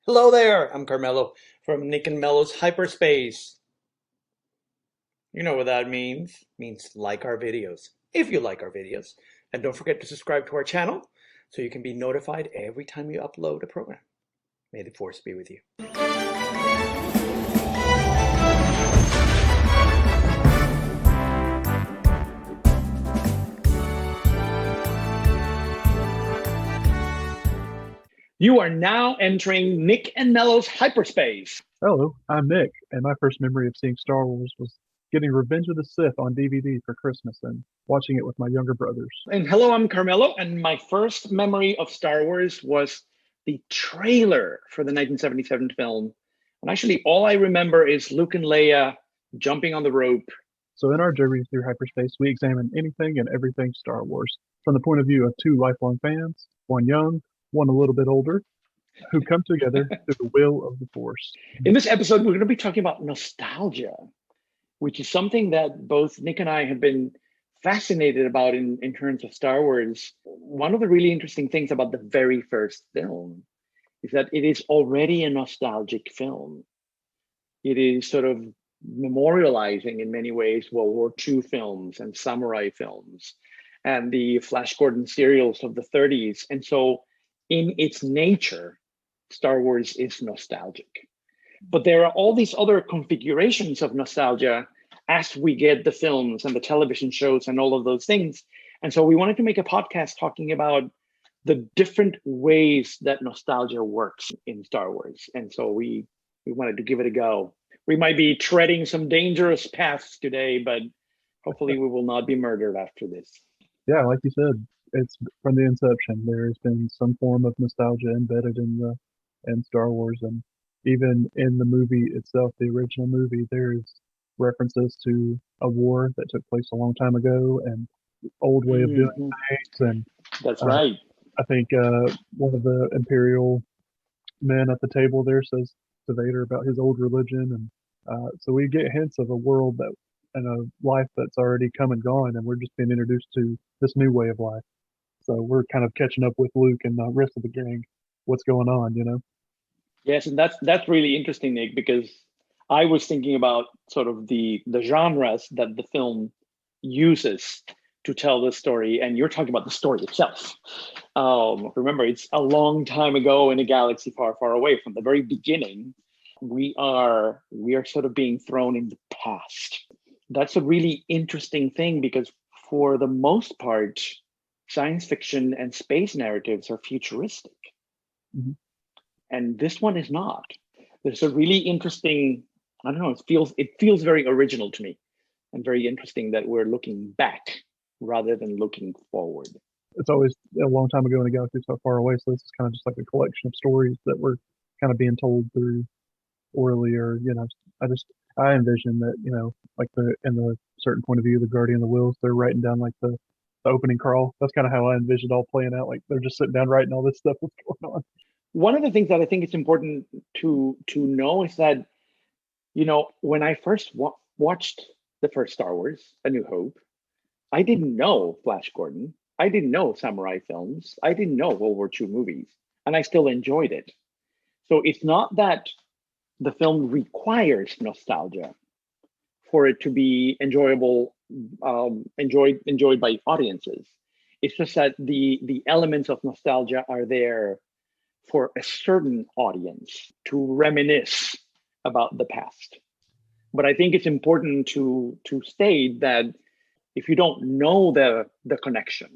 Hello there, I'm Carmelo from Nick and Mello's Hyperspace. You know what that means. It means like our videos, if you like our videos. And don't forget to subscribe to our channel so you can be notified every time we upload a program. May the force be with you. You are now entering Nick and Mello's hyperspace. Hello, I'm Nick, and my first memory of seeing Star Wars was getting Revenge of the Sith on DVD for Christmas and watching it with my younger brothers. And hello, I'm Carmelo, and my first memory of Star Wars was the trailer for the 1977 film. And actually, all I remember is Luke and Leia jumping on the rope. So in our journey through hyperspace, we examine anything and everything Star Wars from the point of view of two lifelong fans, one young, one a little bit older, who come together through the will of the Force. In this episode, we're going to be talking about nostalgia, which is something that both Nick and I have been fascinated about in terms of Star Wars. One of the really interesting things about the very first film is that it is already a nostalgic film. It is sort of memorializing in many ways World War II films and samurai films and the Flash Gordon serials of the 30s. And so in its nature, Star Wars is nostalgic. But there are all these other configurations of nostalgia as we get the films and the television shows and all of those things. And so we wanted to make a podcast talking about the different ways that nostalgia works in Star Wars. And so we wanted to give it a go. We might be treading some dangerous paths today, but hopefully we will not be murdered after this. Yeah, like you said, it's from the inception. There has been some form of nostalgia embedded in Star Wars, and even in the movie itself, the original movie, there's references to a war that took place a long time ago and old way of doing things. And that's right. I think one of the Imperial men at the table there says to Vader about his old religion, and so we get hints of a world that and a life that's already come and gone, and we're just being introduced to this new way of life. So we're kind of catching up with Luke and the rest of the gang. What's going on, you know? Yes, and that's really interesting, Nick, because I was thinking about sort of the genres that the film uses to tell the story, and you're talking about the story itself. Remember, it's a long time ago in a galaxy far, far away. From the very beginning, we are sort of being thrown in the past. That's a really interesting thing because for the most part, science fiction and space narratives are futuristic. Mm-hmm. And this one is not. There's a really interesting, I don't know, it feels very original to me and very interesting that we're looking back rather than looking forward. It's always a long time ago in a galaxy so far away, so this is kind of just like a collection of stories that we're kind of being told through orally, or, you know, I envision that, you know, like in the certain point of view, the Guardian of the Wills, they're writing down like the opening crawl. That's kind of how I envisioned all playing out. Like they're just sitting down writing all this stuff that's going on. One of the things that I think it's important to know is that, you know, when I first watched the first Star Wars, A New Hope, I didn't know Flash Gordon. I didn't know samurai films. I didn't know World War II movies, and I still enjoyed it. So it's not that the film requires nostalgia for it to be enjoyable, enjoyed by audiences. It's just that the elements of nostalgia are there for a certain audience to reminisce about the past. But I think it's important to state that if you don't know the connection,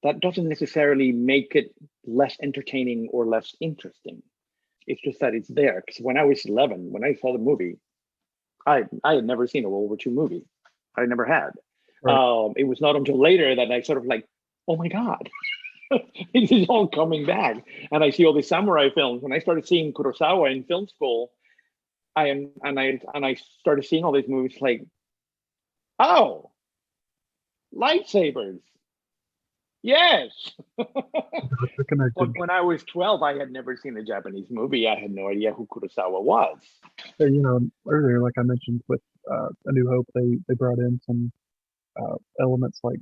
that doesn't necessarily make it less entertaining or less interesting. It's just that it's there. Because when I was 11, when I saw the movie, I had never seen a World War II movie. I never had. Right. It was not until later that I sort of like, oh my God, it is all coming back. And I see all these samurai films. When I started seeing Kurosawa in film school, I started seeing all these movies like, oh, lightsabers. Yes. But when I was 12, I had never seen a Japanese movie. I had no idea who Kurosawa was. You know, earlier, like I mentioned with A New Hope, they brought in some elements like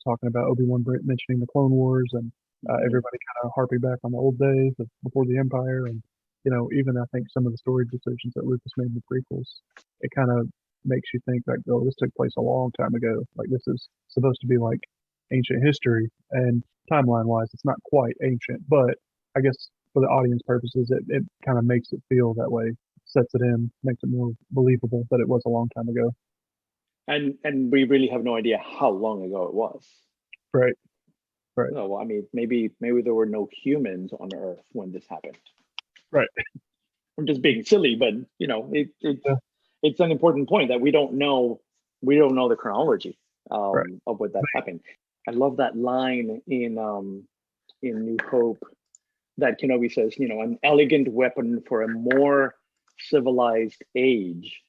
talking about Obi-Wan mentioning the Clone Wars and Everybody kind of harping back on the old days of before the Empire, and even I think some of the story decisions that Lucas made in the prequels, it kind of makes you think like, oh, this took place a long time ago. Like this is supposed to be like ancient history, and timeline wise, it's not quite ancient, but I guess for the audience purposes, it kind of makes it feel that way, sets it in, makes it more believable that it was a long time ago. And we really have no idea how long ago it was. Right. Right. No, I mean, maybe there were no humans on Earth when this happened. Right. I'm just being silly, but it's an important point that we don't know the chronology Right. of what that happened. I love that line in New Hope that Kenobi says, an elegant weapon for a more civilized age.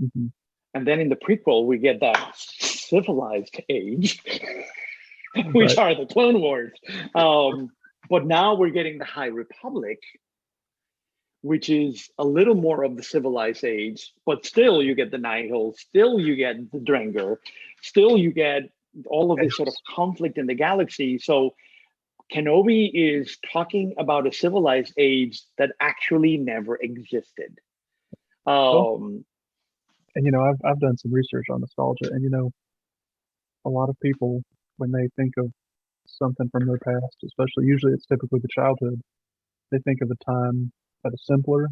Mm-hmm. And then in the prequel, we get that civilized age, which are the Clone Wars. But now we're getting the High Republic, which is a little more of the civilized age, but still you get the Nihil, still you get the Drengr, still you get all of this sort of conflict in the galaxy. So Kenobi is talking about a civilized age that actually never existed. And I've done some research on nostalgia, and a lot of people, when they think of something from their past, especially usually it's typically the childhood, they think of a time that is simpler,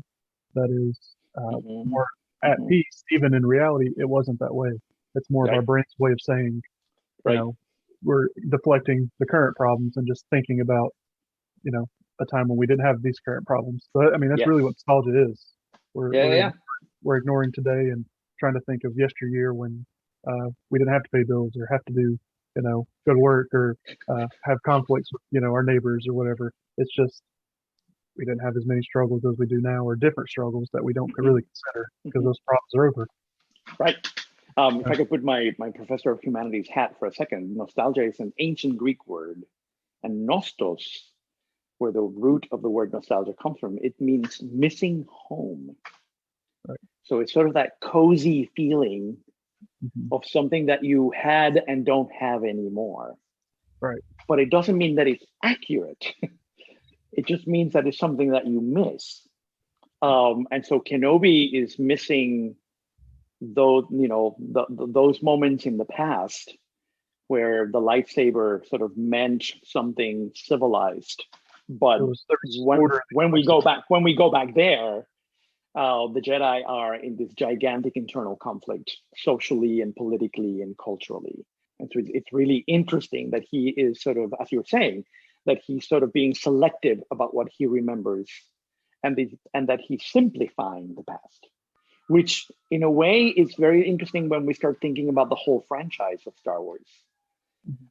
that is more at peace. Even in reality, it wasn't that way. It's more of our brain's way of saying, we're deflecting the current problems and just thinking about, a time when we didn't have these current problems. So I mean, that's really what nostalgia is. We're ignoring today and trying to think of yesteryear when we didn't have to pay bills or have to do, go to work or have conflicts with, our neighbors or whatever. It's just we didn't have as many struggles as we do now, or different struggles that we don't really consider because those problems are over. Right. If I could put my professor of humanities hat for a second, nostalgia is an ancient Greek word, and nostos, where the root of the word nostalgia comes from, it means missing home. Right. So it's sort of that cozy feeling of something that you had and don't have anymore. Right. But it doesn't mean that it's accurate. It just means that it's something that you miss. And so Kenobi is missing those, those moments in the past where the lightsaber sort of meant something civilized. But when we go back there, the Jedi are in this gigantic internal conflict, socially and politically and culturally. And so it's really interesting that he is sort of, as you were saying, that he's sort of being selective about what he remembers, and that he's simplifying the past, which in a way is very interesting when we start thinking about the whole franchise of Star Wars,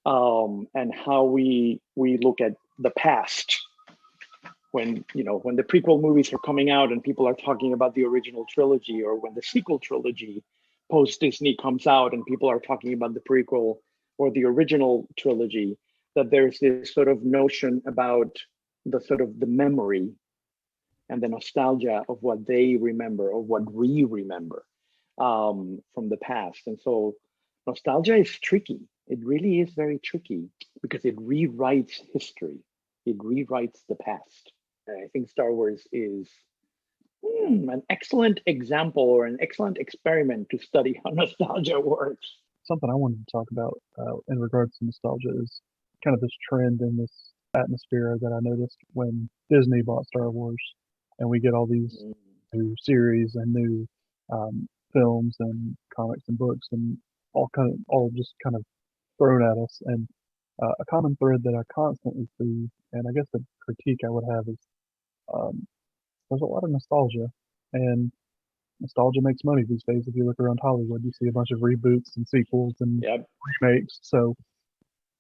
and how we look at the past. When the prequel movies are coming out and people are talking about the original trilogy, or when the sequel trilogy post Disney comes out and people are talking about the prequel or the original trilogy, that there's this sort of notion about the sort of the memory and the nostalgia of what they remember, or what we remember from the past. And so nostalgia is tricky. It really is very tricky because it rewrites history. It rewrites the past. And I think Star Wars is an excellent example, or an excellent experiment to study how nostalgia works. Something I wanted to talk about in regards to nostalgia is kind of this trend in this atmosphere that I noticed when Disney bought Star Wars, and we get all these new series and new films and comics and books and all just kind of thrown at us. And a common thread that I constantly see, and I guess the critique I would have is there's a lot of nostalgia, and nostalgia makes money these days. If you look around Hollywood, you see a bunch of reboots and sequels and remakes. So,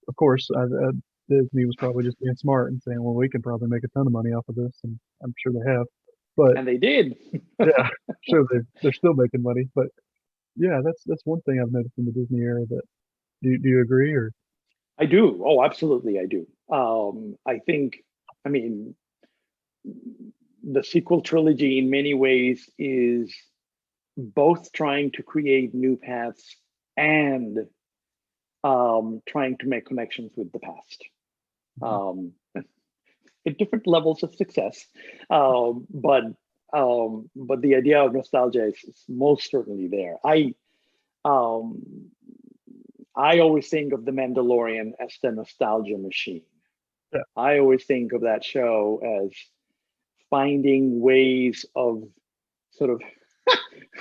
of course, Disney was probably just being smart and saying, well, we can probably make a ton of money off of this, and I'm sure they have. And they did. Yeah, sure, they're still making money. But yeah, that's one thing I've noticed in the Disney era. That do you agree, or? I do. Oh, absolutely, I do. I mean, the sequel trilogy in many ways is both trying to create new paths and trying to make connections with the past. at different levels of success. But the idea of nostalgia is most certainly there. Um, I always think of The Mandalorian as the nostalgia machine. Yeah. I always think of that show as finding ways of sort of,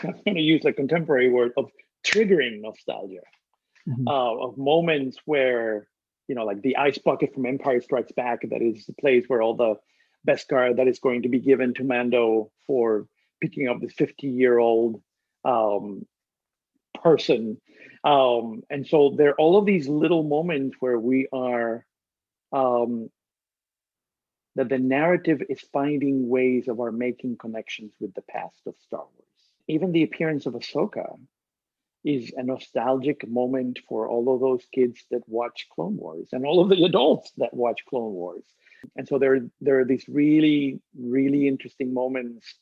I'm going to use a contemporary word, of triggering nostalgia, Mhm. of moments where, like the ice bucket from Empire Strikes Back, that is the place where all the Beskar that is going to be given to Mando for picking up this 50-year-old person. And so there are all of these little moments where we are, that the narrative is finding ways of our making connections with the past of Star Wars. Even the appearance of Ahsoka is a nostalgic moment for all of those kids that watch Clone Wars and all of the adults that watch Clone Wars. And so there are these really, really interesting moments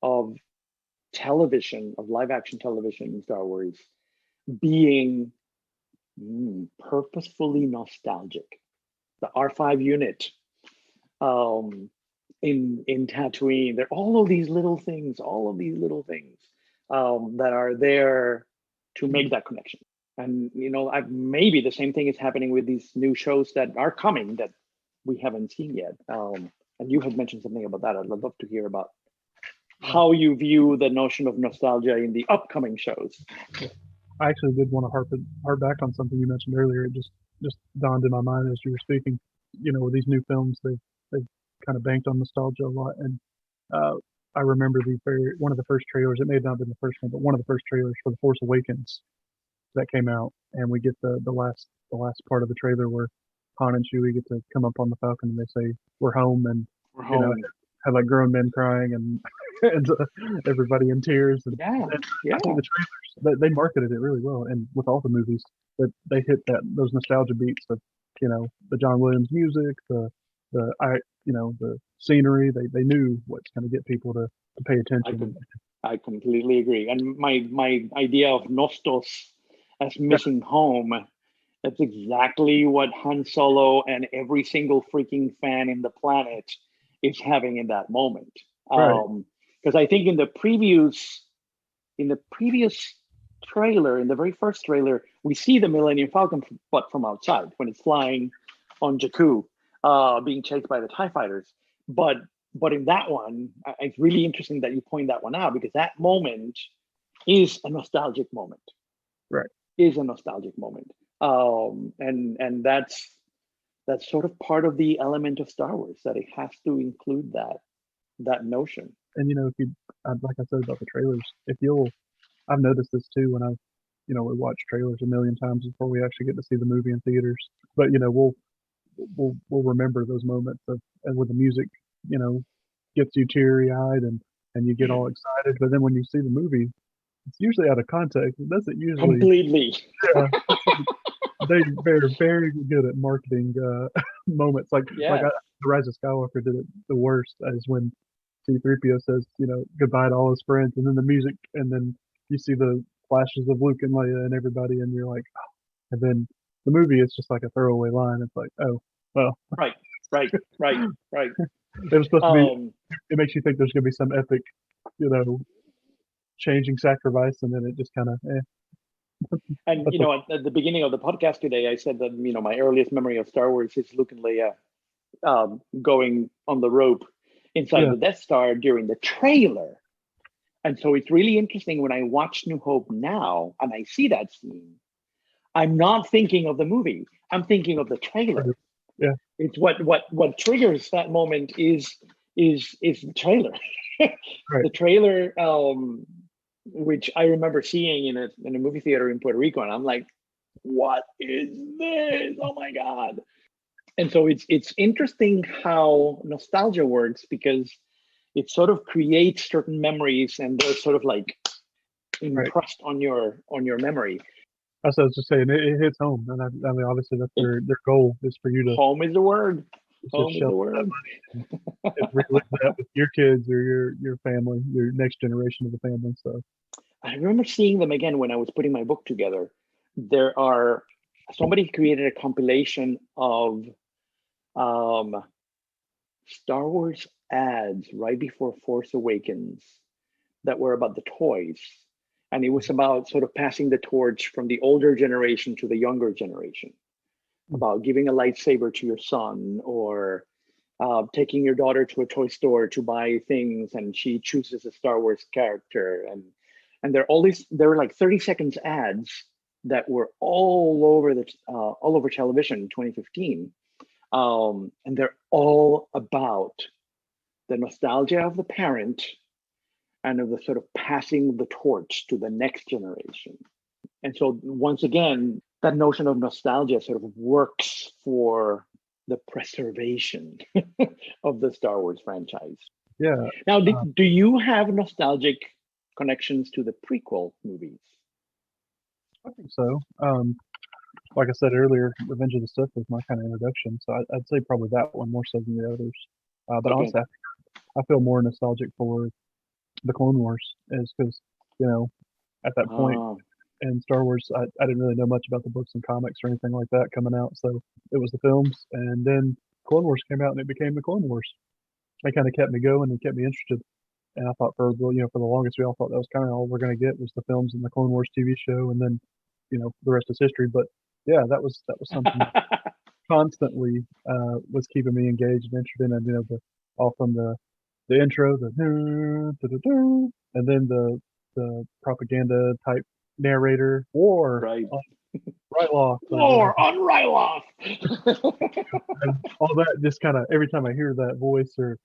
of television, of live action television in Star Wars, being purposefully nostalgic. The R5 unit in Tatooine, there are all of these little things that are there to make that connection. And maybe the same thing is happening with these new shows that are coming that we haven't seen yet. And you had mentioned something about that. I'd love to hear about how you view the notion of nostalgia in the upcoming shows. I actually did want to harp back on something you mentioned earlier. It just dawned in my mind as you were speaking. With these new films, they've kind of banked on nostalgia a lot. And I remember one of the first trailers. It may have not been the first one, but one of the first trailers for The Force Awakens that came out, and we get the last part of the trailer where Han and Chewie get to come up on the Falcon, and they say, "We're home," and We're home. have like grown men crying and and everybody in tears. And Yeah. I think the trailers they marketed it really well, and with all the movies that they hit those nostalgia beats of the John Williams music, the scenery. They knew what's going to get people to pay attention. I completely agree. And my idea of nostos as missing home, that's exactly what Han Solo and every single freaking fan in the planet is having in that moment. Because I think in the previous trailer, in the very first trailer, we see the Millennium Falcon, but from outside when it's flying on Jakku, being chased by the TIE fighters. But in that one, it's really interesting that you point that one out, because that moment is a nostalgic moment. Right. Is a nostalgic moment. And that's sort of part of the element of Star Wars, that it has to include that notion. And if you, like I said about the trailers, I've noticed this too when I've, we watch trailers a million times before we actually get to see the movie in theaters. But we'll remember those moments and with the music, gets you teary eyed and you get all excited. But then when you see the movie, it's usually out of context. It doesn't usually completely. Yeah, they're very good at marketing moments. Like The Rise of Skywalker did it the worst, as when C-3PO says, goodbye to all his friends, and then the music, and then you see the flashes of Luke and Leia and everybody, and you're like, oh. And then the movie is just like a throwaway line. It's like, oh, well. Right. It was supposed to be. It makes you think there's going to be some epic, changing sacrifice, and then it just kind of. And at the beginning of the podcast today, I said that my earliest memory of Star Wars is Luke and Leia going on the rope inside the Death Star during the trailer. And so it's really interesting when I watch New Hope now and I see that scene, I'm not thinking of the movie. I'm thinking of the trailer. Yeah. It's what triggers that moment is the trailer. Right. The trailer, which I remember seeing in a movie theater in Puerto Rico, and I'm like, what is this? Oh my God. And so it's interesting how nostalgia works, because it sort of creates certain memories, and they're sort of like impressed on your memory. That's what I was just saying. It hits home, and I mean, obviously that's their goal is for you to. Home is the word. Home is the word. And relive that with your kids or your family, your next generation of the family. So I remember seeing them again when I was putting my book together. Somebody created a compilation of Star Wars ads right before Force Awakens that were about the toys. And it was about sort of passing the torch from the older generation to the younger generation, about giving a lightsaber to your son, or taking your daughter to a toy store to buy things and she chooses a Star Wars character. And there were like 30 seconds ads that were all over television in 2015. And they're all about the nostalgia of the parent and of the sort of passing the torch to the next generation. And so once again, that notion of nostalgia sort of works for the preservation of the Star Wars franchise. Yeah. Now, do you have nostalgic connections to the prequel movies? I think so. Like I said earlier, Revenge of the Sith was my kind of introduction, so I'd say probably that one more so than the others. But Okay. honestly, I feel more nostalgic for the Clone Wars, is because at that point in Star Wars, I didn't really know much about the books and comics or anything like that coming out, so it was the films, and then Clone Wars came out, and it became the Clone Wars. It kind of kept me going and kept me interested. And I thought for the longest, we all thought that was kind of all we're going to get was the films and the Clone Wars TV show, and then the rest is history. But yeah, that was something that constantly was keeping me engaged and interested in. And all from the intro, and then the propaganda type narrator, war Right. on Ryloth, War on Ryloth. and all that. Just kind of every time I hear that voice or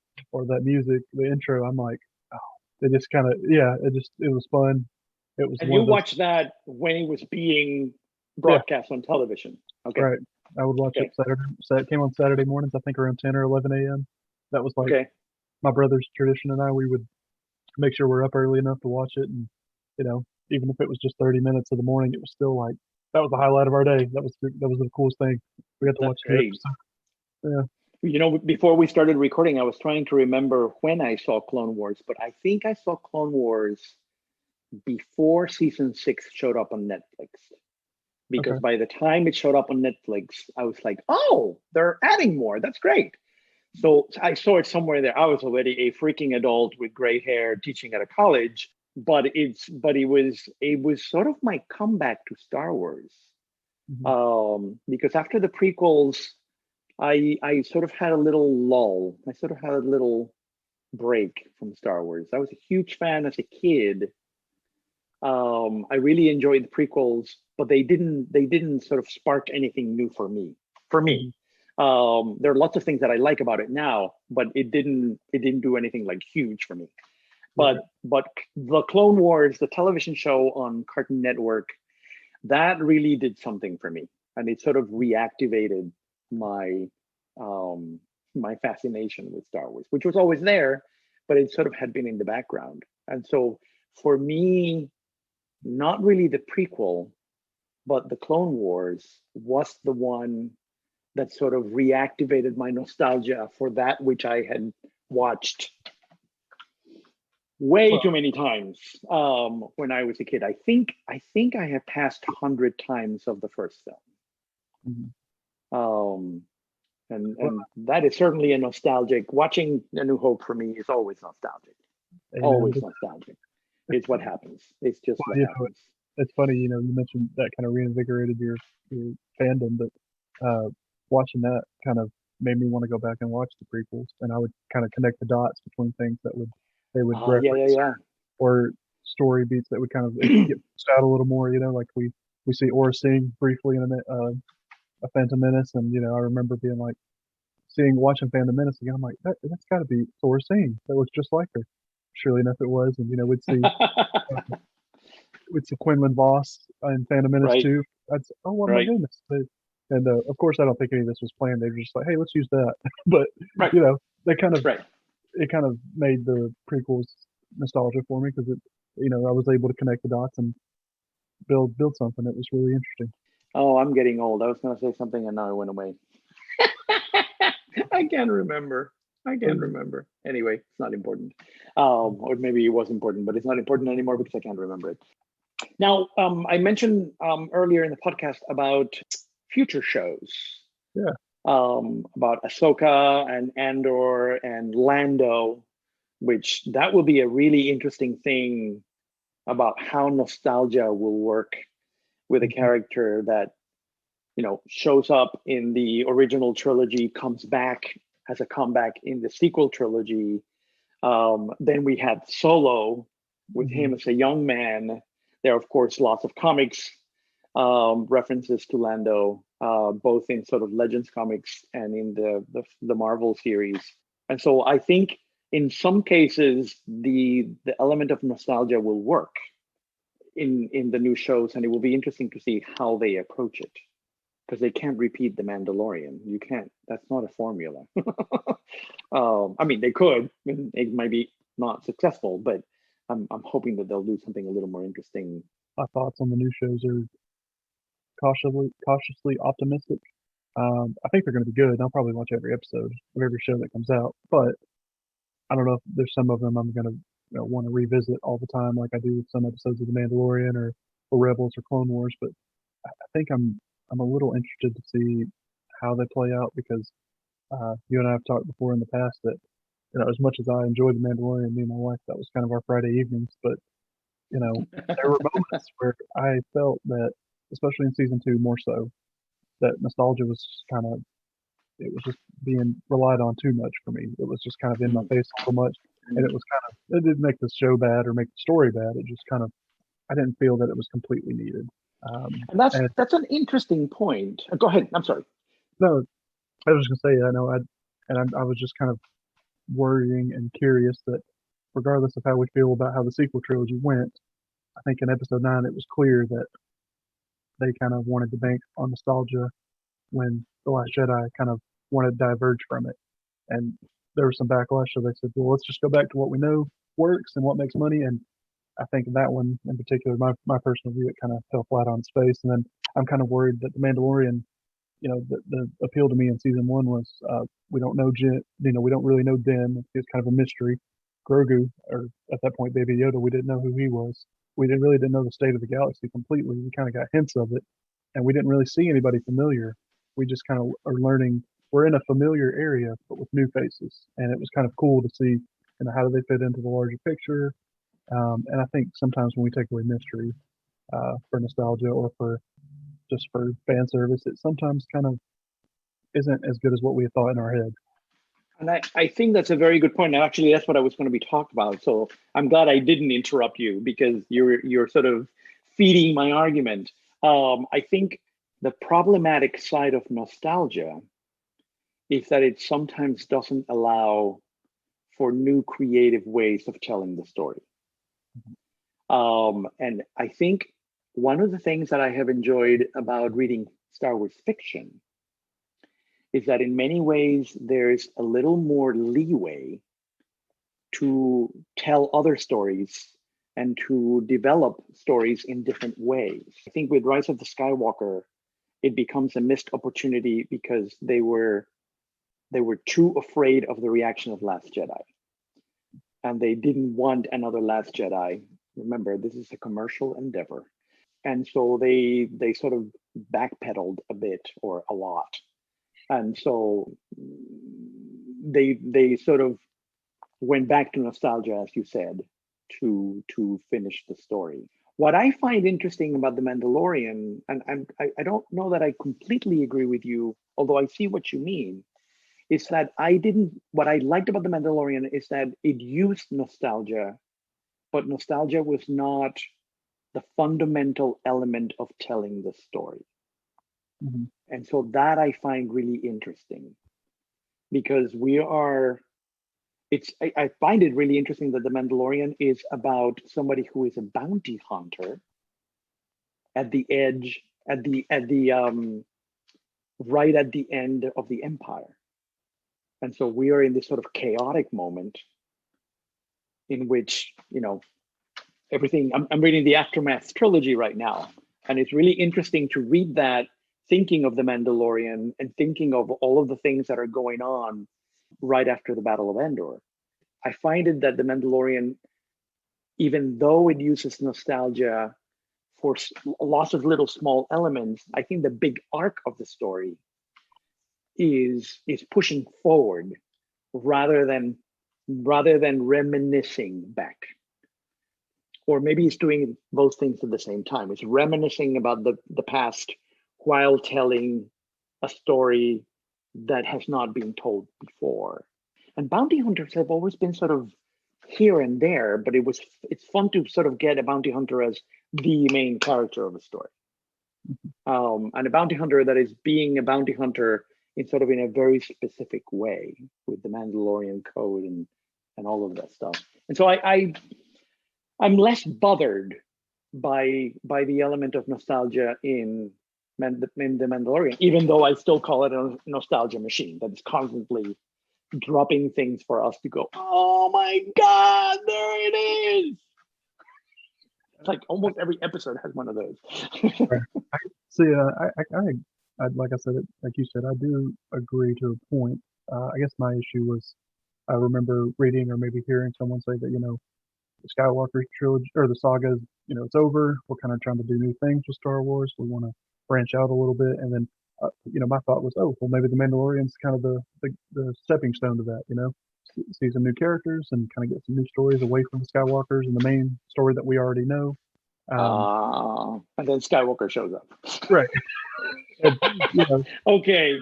that music, the intro, I'm like, oh, it just kind of it was fun. It was And one you of those, watched that when it was being broadcast on television. Okay. right. I would watch it Saturday. So it came on Saturday mornings, I think around 10 or 11 a.m. That was like my brother's tradition, and we would make sure we're up early enough to watch it. And even if it was just 30 minutes of the morning, it was still like that was the highlight of our day. That was the coolest thing. We got to watch it. Yeah. Before we started recording, I was trying to remember when I saw Clone Wars, but I think I saw Clone Wars before season 6 showed up on Netflix. Because by the time it showed up on Netflix, I was like, oh, they're adding more. That's great. So I saw it somewhere there. I was already a freaking adult with gray hair teaching at a college, but it was sort of my comeback to Star Wars. Because after the prequels, I sort of had a little lull. I sort of had a little break from Star Wars. I was a huge fan as a kid. I really enjoyed the prequels, but they didn't sort of spark anything new for me. There are lots of things that I like about it now, but it didn't do anything like huge for me. But the Clone Wars, the television show on Cartoon Network, that really did something for me, and it sort of reactivated my my fascination with Star Wars, which was always there, but it sort of had been in the background. And so for me, not really the prequel, but the Clone Wars was the one that sort of reactivated my nostalgia for that which I had watched way too many times when I was a kid. I think I have passed 100 times of the first film. And that is certainly a nostalgic. Watching A New Hope for me is always nostalgic. Always nostalgic. It's what happens. It's just what happens. It's funny, you mentioned that kind of reinvigorated your fandom, but watching that kind of made me want to go back and watch the prequels, and I would kind of connect the dots between things that they would reference or story beats that would kind of get pushed out a little more. Like we see Aura Singh briefly in a Phantom Menace, and I remember being like watching Phantom Menace again. I'm like, that's got to be Aura Singh. That looks just like her. Surely enough, it was, and we'd see. With Quinlan Voss in Phantom Menace 2. I'd say, oh my goodness. And of course, I don't think any of this was planned. They were just like, hey, let's use that. But, they kind of, it kind of made the prequels nostalgia for me because I was able to connect the dots and build something that was really interesting. Oh, I'm getting old. I was going to say something and now it went away. I can't remember. Anyway, it's not important. Or maybe it was important, but it's not important anymore because I can't remember it. Now, I mentioned earlier in the podcast about future shows. Yeah. about Ahsoka and Andor and Lando, which that will be a really interesting thing about how nostalgia will work with a character that, you know, shows up in the original trilogy, comes back, has a comeback in the sequel trilogy. Then we had Solo with him as a young man. There are, of course, lots of comics references to Lando, both in sort of Legends comics and in the Marvel series. And so I think in some cases the element of nostalgia will work in the new shows, and it will be interesting to see how they approach it, because they can't repeat the Mandalorian. You can't. That's not a formula. I mean, they could. It might be not successful, but I'm hoping that they'll do something a little more interesting. My thoughts on the new shows are cautiously optimistic. I think they're going to be good, and I'll probably watch every episode of every show that comes out. But I don't know if there's some of them I'm going to want to revisit all the time, like I do with some episodes of The Mandalorian or Rebels or Clone Wars. But I think I'm a little interested to see how they play out, because you and I have talked before in the past that, you know, as much as I enjoy The Mandalorian, me and my wife, that was kind of our Friday evenings. But, you know, there were moments where I felt that, especially in season 2 more so, that nostalgia was kind of, it was just being relied on too much for me. It was just kind of in my face so much. And it was kind of, it didn't make the show bad or make the story bad. It just kind of, I didn't feel that it was completely needed. And that's an interesting point. Go ahead. I'm sorry. No, I was just gonna say, I know, I was just kind of worrying and curious that, regardless of how we feel about how the sequel trilogy went, I think in episode 9 it was clear that they kind of wanted to bank on nostalgia when The Last Jedi kind of wanted to diverge from it. And there was some backlash, so they said, well, let's just go back to what we know works and what makes money. And I think that one in particular, my personal view, it kind of fell flat on its face. And then I'm kind of worried that The Mandalorian, you know, the appeal to me in season 1 was we don't know Jin, you know, we don't really know Din. It's kind of a mystery. Grogu, or at that point Baby Yoda, we didn't know who he was. We didn't know the state of the galaxy completely. We kind of got hints of it, and we didn't really see anybody familiar. We just kind of are learning. We're in a familiar area, but with new faces, and it was kind of cool to see, you know, how do they fit into the larger picture. And I think sometimes when we take away mystery for nostalgia or for just for fan service, it sometimes kind of isn't as good as what we had thought in our head. And I think that's a very good point. And actually, that's what I was going to be talking about. So I'm glad I didn't interrupt you, because you're sort of feeding my argument. I think the problematic side of nostalgia is that it sometimes doesn't allow for new creative ways of telling the story. And I think one of the things that I have enjoyed about reading Star Wars fiction is that in many ways there's a little more leeway to tell other stories and to develop stories in different ways. I think with Rise of the Skywalker, it becomes a missed opportunity because they were too afraid of the reaction of Last Jedi. And they didn't want another Last Jedi. Remember, this is a commercial endeavor. And so they sort of backpedaled a bit, or a lot. And so they sort of went back to nostalgia, as you said, to finish the story. What I find interesting about The Mandalorian, and I don't know that I completely agree with you, although I see what you mean, is that what I liked about The Mandalorian is that it used nostalgia, but nostalgia was not the fundamental element of telling the story. Mm-hmm. And so that I find really interesting, because I find it really interesting that The Mandalorian is about somebody who is a bounty hunter at the edge, right at the end of the Empire. And so we are in this sort of chaotic moment in which, you know, everything, I'm reading the Aftermath trilogy right now, and it's really interesting to read that, thinking of The Mandalorian and thinking of all of the things that are going on right after the Battle of Endor. I find it that The Mandalorian, even though it uses nostalgia for lots of little small elements, I think the big arc of the story is pushing forward rather than reminiscing back. Or maybe it's doing both things at the same time. It's reminiscing about the past while telling a story that has not been told before. And bounty hunters have always been sort of here and there, but it's fun to sort of get a bounty hunter as the main character of a story. And a bounty hunter that is being a bounty hunter in sort of in a very specific way with the Mandalorian code and all of that stuff. And so I'm less bothered by the element of nostalgia in the Mandalorian, even though I still call it a nostalgia machine that is constantly dropping things for us to go, oh my God, there it is. It's like almost every episode has one of those. Right. See, I like I said, like you said, I do agree to a point. I guess my issue was I remember reading or maybe hearing someone say that, the Skywalker trilogy or the saga, it's over. We're kind of trying to do new things with Star Wars. We want to branch out a little bit. And then, my thought was, oh, well, maybe the Mandalorian's kind of the stepping stone to that, see some new characters and kind of get some new stories away from the Skywalkers and the main story that we already know. And then Skywalker shows up. Right. And, Okay.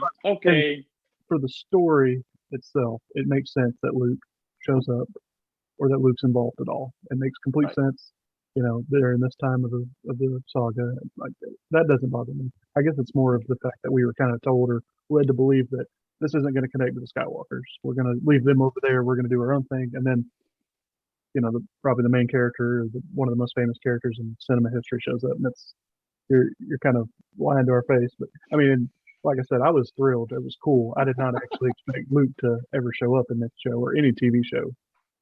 For the story itself, it makes sense that Luke shows up or that Luke's involved at all. It makes complete sense. They're in this time of the saga. Like that doesn't bother me. I guess it's more of the fact that we were kind of told or led to believe that this isn't going to connect to the Skywalkers. We're going to leave them over there. We're going to do our own thing. And then, probably the main character, one of the most famous characters in cinema history shows up, and you're kind of lying to our face. But I mean, like I said, I was thrilled. It was cool. I did not actually expect Luke to ever show up in this show or any TV show.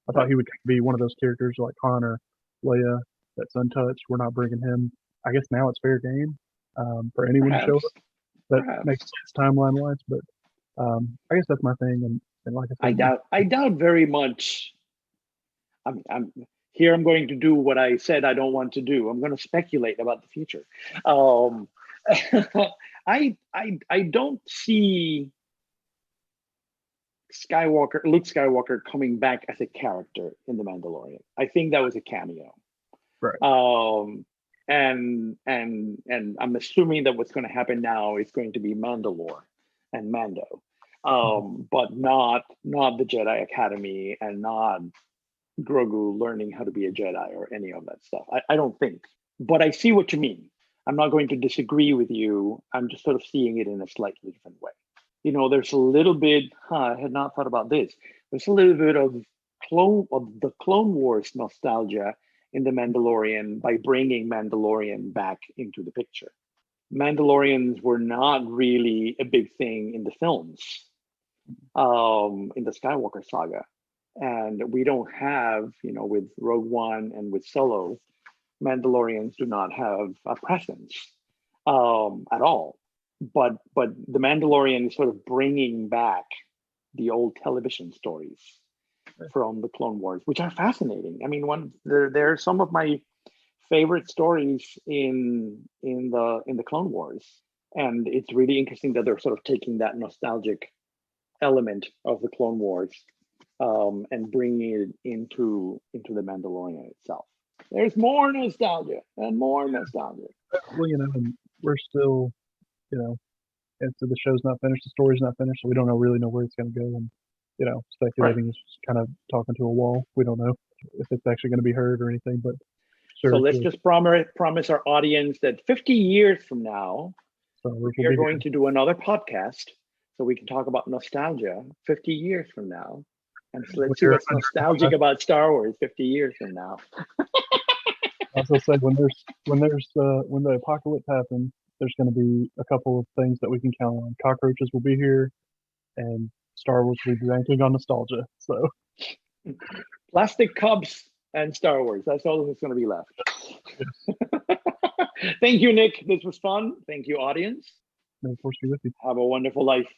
I thought he would be one of those characters like Han or Leia that's untouched. We're not bringing him. I guess now it's fair game for anyone to show up. That makes sense timeline wise, but I guess that's my thing. And like I said, I doubt very much. I'm going to do what I said I don't want to do. I'm going to speculate about the future. I don't see Luke Skywalker coming back as a character in The Mandalorian. I think that was a cameo. Right. And I'm assuming that what's going to happen now is going to be Mandalore and Mando, but not the Jedi Academy and not Grogu learning how to be a Jedi or any of that stuff. I don't think, but I see what you mean. I'm not going to disagree with you. I'm just sort of seeing it in a slightly different way. There's a little bit, I had not thought about this. There's a little bit of the Clone Wars nostalgia in The Mandalorian by bringing Mandalorian back into the picture. Mandalorians were not really a big thing in the films, in the Skywalker saga. And we don't have, with Rogue One and with Solo, Mandalorians do not have a presence at all. But the Mandalorian is sort of bringing back the old television stories from the Clone Wars, which are fascinating. I mean, they're some of my favorite stories in the Clone Wars, and it's really interesting that they're sort of taking that nostalgic element of the Clone Wars and bringing it into the Mandalorian itself. There's more nostalgia and more nostalgia. Well, and we're still, and so the show's not finished, the story's not finished, so we don't really know where it's going to go. And speculating is just kind of talking to a wall. We don't know if it's actually going to be heard or anything. But sure. So let's just promise our audience that 50 years from now, we're going to do another podcast so we can talk about nostalgia 50 years from now. And so let's see what's nostalgic about Star Wars 50 years from now. I also said when the apocalypse happens, there's going to be a couple of things that we can count on. Cockroaches will be here, and Star Wars will be ranking on nostalgia. So, plastic cups and Star Wars. That's all that's going to be left. Yes. Thank you, Nick. This was fun. Thank you, audience. May the force be with you. Have a wonderful life.